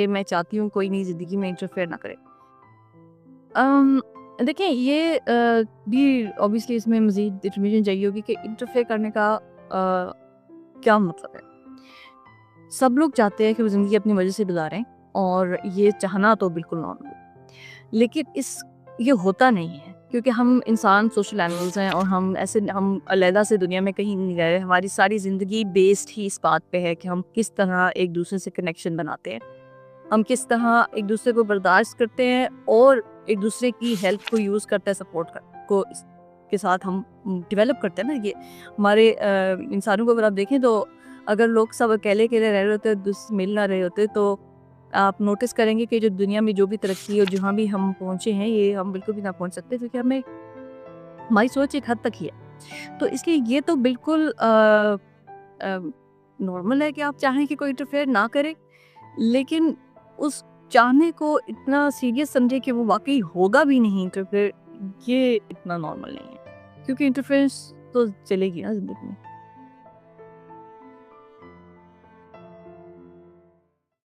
कि मैं चाहती हूँ कोई मेरी ज़िंदगी में इंटरफेयर ना करे। देखिए ये भी ऑब्वियसली इसमें मज़ीद इन्फॉर्मेशन चाहिए होगी कि इंटरफेयर करने का क्या मतलब है? सब लोग चाहते हैं कि वो ज़िंदगी अपनी मर्ज़ी से गुज़ारें और ये चाहना तो बिल्कुल नॉर्मल है। लेकिन ये होता नहीं है क्योंकि हम इंसान सोशल एनिमल्स हैं और हम अलहदा से दुनिया में कहीं नहीं गए। हमारी सारी ज़िंदगी बेस्ड ही इस बात पे है कि हम किस तरह एक दूसरे से कनेक्शन बनाते हैं। हम किस तरह एक दूसरे को बर्दाश्त करते हैं और एक दूसरे की हेल्प को यूज़ करते हैं सपोर्ट कर को के साथ हम डेवलप करते हैं ना। ये हमारे इंसानों को अगर आप देखें तो अगर लोग सब अकेले अकेले रह रहे होते मिल ना रहे होते तो आप नोटिस करेंगे कि जो दुनिया में जो भी तरक्की और जहाँ भी हम पहुँचे हैं ये हम बिल्कुल भी ना पहुँच सकते क्योंकि हमें हमारी सोच एक हद तक ही है। तो इसलिए ये तो बिल्कुल नॉर्मल है कि आप चाहें कि कोई इंटरफेयर ना करे, लेकिन उस चाहने को इतना सीरियस समझे कि वो वाक़ई होगा भी नहीं इंटरफेयर, ये इतना नॉर्मल नहीं है। क्योंकि इंटरफेरेंस तो चलेगी ना ज़िंदगी में।